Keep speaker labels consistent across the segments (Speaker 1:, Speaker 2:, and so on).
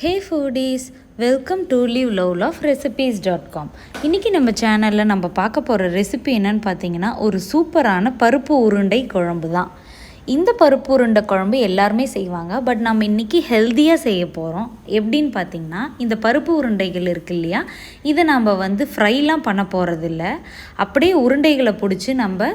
Speaker 1: Hey foodies, welcome to liveloveloverecipes.com. இன்றைக்கி நம்ம சேனலில் நம்ம பார்க்க போகிற ரெசிபி என்னன்னு பார்த்தீங்கன்னா ஒரு சூப்பரான பருப்பு உருண்டை குழம்பு தான். இந்த பருப்பு உருண்டை குழம்பு எல்லாருமே செய்வாங்க, பட் நம்ம இன்றைக்கி ஹெல்த்தியாக செய்ய போகிறோம். எப்படின்னு பார்த்தீங்கன்னா, இந்த பருப்பு உருண்டைகள் இருக்கு இல்லையா, இதை நம்ம ஃப்ரைலாம் பண்ண போகிறதில்ல. அப்படியே உருண்டைகளை பிடிச்சி நம்ம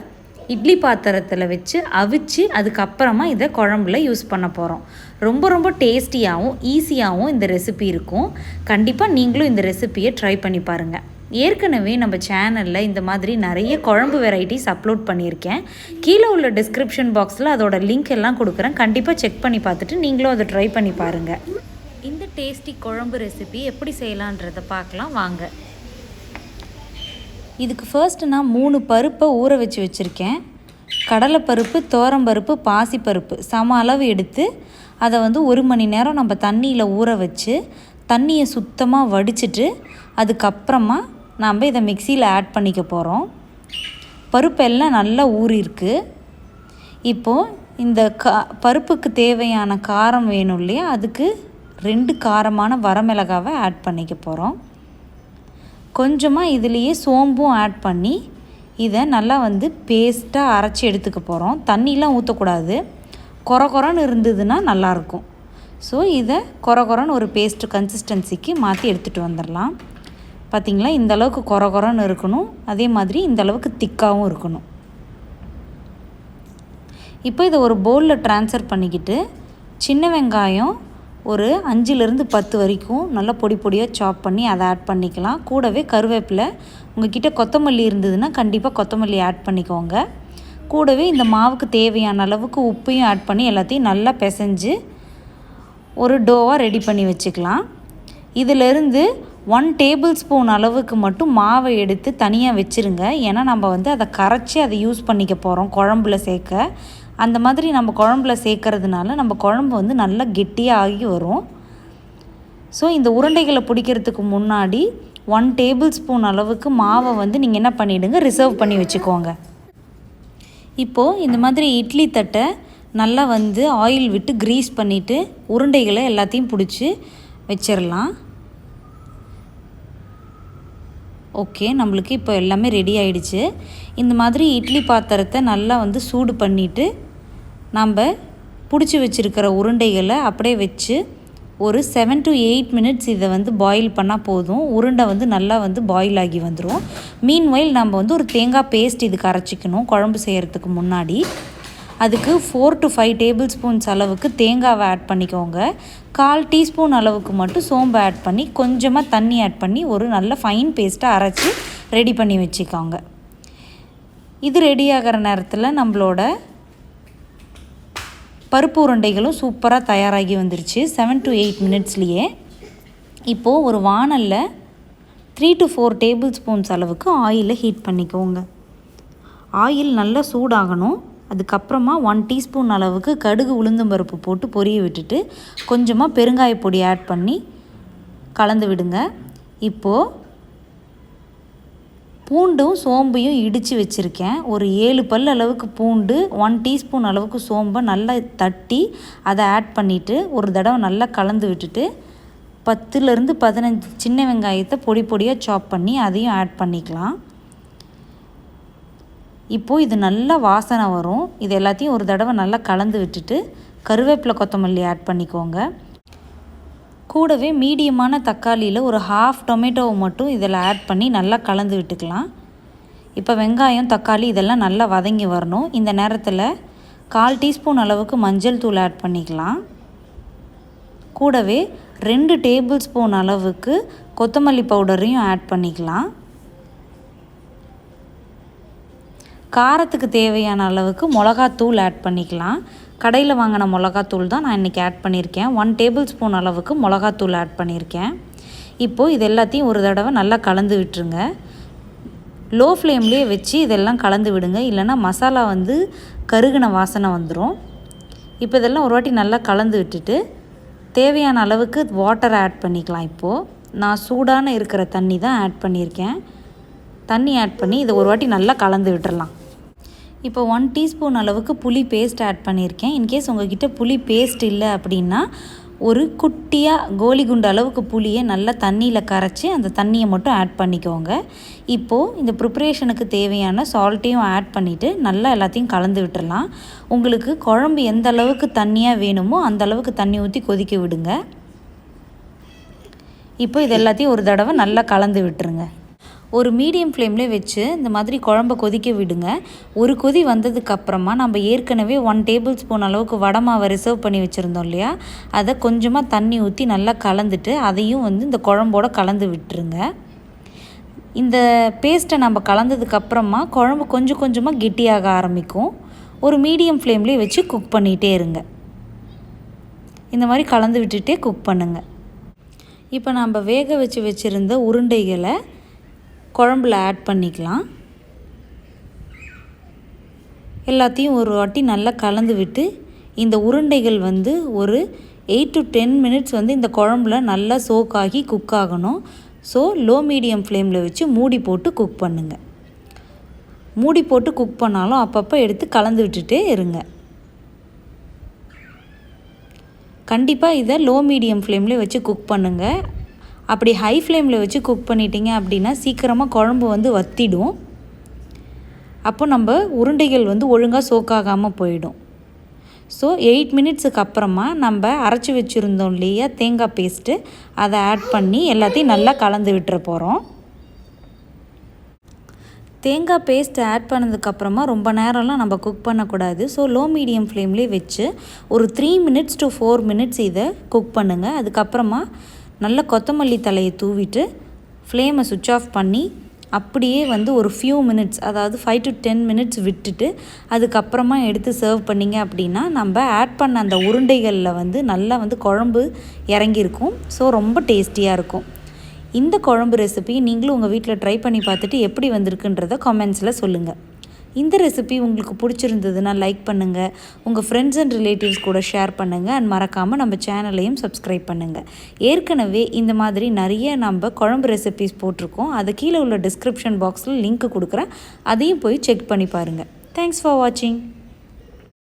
Speaker 1: இட்லி பாத்திரத்தில் வச்சு அவிச்சு அதுக்கப்புறமா இதை குழம்புல யூஸ் பண்ண போகிறோம். ரொம்ப டேஸ்டியாகவும் ஈஸியாகவும் இந்த ரெசிபி இருக்கும். கண்டிப்பாக நீங்களும் இந்த ரெசிபியை ட்ரை பண்ணி பாருங்கள். ஏற்கனவே நம்ம சேனலில் இந்த மாதிரி நிறைய குழம்பு வெரைட்டிஸ் அப்லோட் பண்ணியிருக்கேன். கீழே உள்ள டிஸ்கிரிப்ஷன் பாக்ஸில் அதோட லிங்க் எல்லாம் கொடுக்குறேன். கண்டிப்பாக செக் பண்ணி பார்த்துட்டு நீங்களும் அதை ட்ரை பண்ணி பாருங்கள். இந்த டேஸ்டி குழம்பு ரெசிபி எப்படி செய்யலான்றதை பார்க்கலாம் வாங்க. இதுக்கு ஃபர்ஸ்ட்டு நான் 3 பருப்பை ஊற வச்சுருக்கேன். கடலைப்பருப்பு, துவரம்பருப்பு, பாசிப்பருப்பு சம அளவு எடுத்து அதை 1 மணி நேரம் நம்ம தண்ணியில் ஊற வச்சு தண்ணியை சுத்தமாக வடிச்சிட்டு அதுக்கப்புறமா நம்ம இதை மிக்சியில் ஆட் பண்ணிக்க போகிறோம். பருப்பெல்லாம் நல்லா ஊறிருக்கு. இப்போது இந்த பருப்புக்கு தேவையான காரம் வேணும் இல்லையா, அதுக்கு 2 காரமான வரமிளகாவை ஆட் பண்ணிக்க போகிறோம். கொஞ்சமாக இதுலேயே சோம்பும் ஆட் பண்ணி இதை நல்லா பேஸ்ட்டாக அரைச்சி எடுத்துக்க போகிறோம். தண்ணிலாம் ஊற்றக்கூடாது, கொரன்னு இருந்ததுன்னா நல்லாயிருக்கும். ஸோ இதை கொரன்னு ஒரு பேஸ்ட்டு கன்சிஸ்டன்சிக்கு மாற்றி எடுத்துகிட்டு வந்துடலாம். பார்த்திங்களா, இந்தளவுக்கு கொரன்னு இருக்கணும். அதே மாதிரி இந்தளவுக்கு திக்காகவும் இருக்கணும். இப்போ இதை ஒரு பவுலில் ட்ரான்ஸ்ஃபர் பண்ணிக்கிட்டு சின்ன வெங்காயம் ஒரு 5லேருந்து 10 வரைக்கும் நல்லா பொடியாக சாப் பண்ணி அதை ஆட் பண்ணிக்கலாம். கூடவே கருவேப்பிலை, உங்கள்கிட்ட கொத்தமல்லி இருந்ததுன்னா கண்டிப்பாக கொத்தமல்லி ஆட் பண்ணிக்கோங்க. கூடவே இந்த மாவுக்கு தேவையான அளவுக்கு உப்பையும் ஆட் பண்ணி எல்லாத்தையும் நல்லா பிசைஞ்சு ஒரு டோவாக ரெடி பண்ணி வச்சுக்கலாம். இதிலிருந்து 1 டேபிள் ஸ்பூன் அளவுக்கு மட்டும் மாவை எடுத்து தனியாக வச்சுருங்க. ஏன்னா நம்ம அதை கரைச்சி அதை யூஸ் பண்ணிக்க போகிறோம் குழம்புல சேர்க்க. அந்த மாதிரி நம்ம குழம்புல சேர்க்கறதுனால நம்ம குழம்பு நல்லா கெட்டியாக ஆகி வரும். ஸோ இந்த உருண்டைகளை பிடிக்கிறதுக்கு முன்னாடி 1 டேபிள் ஸ்பூன் அளவுக்கு மாவை நீங்கள் என்ன பண்ணிவிடுங்க, ரிசர்வ் பண்ணி வச்சுக்கோங்க. இப்போது இந்த மாதிரி இட்லி தட்டை நல்லா ஆயில் விட்டு க்ரீஸ் பண்ணிவிட்டு உருண்டைகளை எல்லாத்தையும் பிடிச்சி வச்சிடலாம். ஓகே, நம்மளுக்கு இப்போ எல்லாமே ரெடி ஆகிடுச்சு. இந்த மாதிரி இட்லி பாத்திரத்தை நல்லா சூடு பண்ணிவிட்டு நம்ம பிடிச்சி வச்சுருக்கிற உருண்டைகளை அப்படியே வச்சு ஒரு 7 to 8 மினிட்ஸ் இதை பாயில் பண்ணால் போதும். உருண்டை நல்லா பாயில் ஆகி வந்துடும். மீன்வைல் நம்ம ஒரு தேங்காய் பேஸ்ட் இதுக்கு அரைச்சிக்கணும். குழம்பு செய்கிறதுக்கு முன்னாடி அதுக்கு 4 to 5 டேபிள் ஸ்பூன்ஸ் அளவுக்கு தேங்காவை ஆட் பண்ணிக்கோங்க. 1/4 டீஸ்பூன் அளவுக்கு மட்டும் சோம்பு ஆட் பண்ணி கொஞ்சமாக தண்ணி ஆட் பண்ணி ஒரு நல்ல ஃபைன் பேஸ்ட்டாக அரைச்சி ரெடி பண்ணி வச்சுக்கோங்க. இது ரெடி ஆகிற நேரத்தில் நம்மளோட பருப்பு உருண்டைகளும் சூப்பராக தயாராகி வந்துருச்சு 7 to 8 மினிட்ஸ்லேயே. இப்போது ஒரு வாணலில் 3 to 4 டேபிள் ஸ்பூன்ஸ் அளவுக்கு ஆயிலை ஹீட் பண்ணிக்கோங்க. ஆயில் நல்லா சூடாகணும். அதுக்கப்புறமா 1 டீஸ்பூன் அளவுக்கு கடுகு உளுந்தம் பருப்பு போட்டு பொரிய விட்டுட்டு கொஞ்சமாக பெருங்காய பொடி ஆட் பண்ணி கலந்து விடுங்க. இப்போது பூண்டும் சோம்பையும் இடித்து வச்சுருக்கேன். ஒரு 7 பல் அளவுக்கு பூண்டு, 1 டீஸ்பூன் அளவுக்கு சோம்பை நல்லா தட்டி அதை ஆட் பண்ணிவிட்டு ஒரு தடவை நல்லா கலந்து விட்டுட்டு 10லேருந்து 15 சின்ன வெங்காயத்தை பொடியாக சாப் பண்ணி அதையும் ஆட் பண்ணிக்கலாம். இப்போது இது நல்லா வாசனை வரும். இது எல்லாத்தையும் ஒரு தடவை நல்லா கலந்து விட்டுட்டு கருவேப்பிலை, கொத்தமல்லி ஆட் பண்ணிக்கோங்க. கூடவே மீடியமான தக்காளியில் ஒரு 1/2 டொமேட்டோவை மட்டும் இதில் ஆட் பண்ணி நல்லா கலந்து விட்டுக்கலாம். இப்போ வெங்காயம், தக்காளி இதெல்லாம் நல்லா வதங்கி வரணும். இந்த நேரத்தில் 1/4 டீஸ்பூன் அளவுக்கு மஞ்சள் தூள் ஆட் பண்ணிக்கலாம். கூடவே 2 டேபிள் ஸ்பூன் அளவுக்கு கொத்தமல்லி பவுடரையும் ஆட் பண்ணிக்கலாம். காரத்துக்கு தேவையான அளவுக்கு மிளகாத்தூள் ஆட் பண்ணிக்கலாம். கடையில் வாங்கின மிளகாத்தூள் தான் நான் இன்றைக்கி ஆட் பண்ணியிருக்கேன். 1 டேபிள் ஸ்பூன் அளவுக்கு மிளகாத்தூள் ஆட் பண்ணியிருக்கேன். இப்போது இது எல்லாத்தையும் ஒரு தடவை நல்லா கலந்து விட்டுருங்க. லோ ஃப்ளேம்லேயே வச்சு இதெல்லாம் கலந்து விடுங்க, இல்லைனா மசாலா கருகின வாசனை வந்துடும். இப்போ இதெல்லாம் ஒரு வாட்டி நல்லா கலந்து விட்டுட்டு தேவையான அளவுக்கு வாட்டரை ஆட் பண்ணிக்கலாம். இப்போது நான் சூடான இருக்கிற தண்ணி தான் ஆட் பண்ணியிருக்கேன். தண்ணி ஆட் பண்ணி இதை ஒரு வாட்டி நல்லா கலந்து விட்டுறலாம். இப்போ 1 டீஸ்பூன் அளவுக்கு புளி பேஸ்ட் ஆட் பண்ணியிருக்கேன். இன்கேஸ் உங்கள்கிட்ட புளி பேஸ்ட் இல்லை அப்படின்னா ஒரு குட்டியாக கோலி குண்டு அளவுக்கு புளியை நல்லா தண்ணியில் கரைச்சி அந்த தண்ணியை மட்டும் ஆட் பண்ணிக்கோங்க. இப்போது இந்த ப்ரிப்ரேஷனுக்கு தேவையான சால்ட்டையும் ஆட் பண்ணிவிட்டு நல்லா எல்லாத்தையும் கலந்து விட்டுறலாம். உங்களுக்கு குழம்பு எந்த அளவுக்கு தண்ணியாக வேணுமோ அந்த அளவுக்கு தண்ணி ஊற்றி கொதிக்க விடுங்க. இப்போ இது எல்லாத்தையும் ஒரு தடவை நல்லா கலந்து விட்டுருங்க. ஒரு மீடியம் ஃப்ளேம்லேயே வச்சு இந்த மாதிரி குழம்ப கொதிக்க விடுங்க. ஒரு கொதி வந்ததுக்கப்புறமா நம்ம ஏற்கனவே 1 டேபிள் ஸ்பூன் அளவுக்கு வடை மாவை ரிசர்வ் பண்ணி வச்சுருந்தோம் இல்லையா, அதை கொஞ்சமாக தண்ணி ஊற்றி நல்லா கலந்துட்டு அதையும் இந்த குழம்போடு கலந்து விட்டுருங்க. இந்த பேஸ்ட்டை நம்ம கலந்ததுக்கப்புறமா குழம்பு கொஞ்சம் கொஞ்சமாக கெட்டியாக ஆரம்பிக்கும். ஒரு மீடியம் ஃப்ளேம்லேயே வச்சு குக் பண்ணிகிட்டே இருங்க. இந்த மாதிரி கலந்து விட்டுட்டே குக் பண்ணுங்கள். இப்போ நம்ம வேக வச்சுருந்த உருண்டைகளை குழம்புல ஆட் பண்ணிக்கலாம். எல்லாத்தையும் ஒரு வாட்டி நல்லா கலந்து விட்டு இந்த உருண்டைகள் ஒரு 8 to 10 மினிட்ஸ் இந்த குழம்புல நல்லா சோக் ஆகி குக் ஆகணும். ஸோ லோ மீடியம் ஃப்ளேமில் வச்சு மூடி போட்டு குக் பண்ணுங்கள். மூடி போட்டு குக் பண்ணாலும் அப்பப்போ எடுத்து கலந்து விட்டுட்டே இருங்க. கண்டிப்பாக இதை லோ மீடியம் ஃப்ளேமில் வச்சு குக் பண்ணுங்கள். அப்படி ஹை ஃப்ளேமில் வச்சு குக் பண்ணிட்டீங்க அப்படின்னா சீக்கிரமாக குழம்பு வத்திடும். அப்போ நம்ம உருண்டைகள் ஒழுங்காக சோக்காகாமல் போயிடும். ஸோ 8 மினிட்ஸுக்கு அப்புறமா நம்ம அரைச்சி வச்சுருந்தோம் இல்லையா தேங்காய் பேஸ்ட்டு, அதை ஆட் பண்ணி எல்லாத்தையும் நல்லா கலந்து விட்டுற போகிறோம். தேங்காய் பேஸ்ட் ஆட் பண்ணதுக்கப்புறமா ரொம்ப நேரம்லாம் நம்ம குக் பண்ணக்கூடாது. ஸோ லோ மீடியம் ஃப்ளேம்லேயே வச்சு ஒரு 3 மினிட்ஸ் to 4 மினிட்ஸ் இதை குக் பண்ணுங்கள். அதுக்கப்புறமா நல்ல கொத்தமல்லி தலையை தூவிட்டு ஃப்ளேமை சுவிட்ச் ஆஃப் பண்ணி அப்படியே ஒரு ஃபியூ மினிட்ஸ், அதாவது 5 to 10 மினிட்ஸ் விட்டுட்டு அதுக்கப்புறமா எடுத்து சர்வ் பண்ணிங்க அப்படின்னா நம்ம ஆட் பண்ண அந்த உருண்டைகளில் நல்லா குழம்பு இறங்கியிருக்கும். ஸோ ரொம்ப டேஸ்டியாக இருக்கும். இந்த குழம்பு ரெசிபி நீங்களும் உங்கள் வீட்டில் ட்ரை பண்ணி பார்த்துட்டு எப்படி வந்திருக்குன்றதை கமெண்ட்ஸில் சொல்லுங்கள். இந்த ரெசிபி உங்களுக்கு பிடிச்சிருந்ததுன்னா லைக் பண்ணுங்கள், உங்கள் ஃப்ரெண்ட்ஸ் அண்ட் ரிலேட்டிவ்ஸ் கூட ஷேர் பண்ணுங்கள், அண்ட் மறக்காமல் நம்ம சேனலையும் சப்ஸ்கிரைப் பண்ணுங்கள். ஏற்கனவே இந்த மாதிரி நிறைய நம்ம குழம்பு ரெசிபிஸ் போட்டிருக்கோம். அது கீழே உள்ள டிஸ்கிரிப்ஷன் பாக்ஸில் லிங்க் கொடுக்குறேன். அதையும் போய் செக் பண்ணி பாருங்கள். தேங்க்ஸ் ஃபார் வாட்சிங்.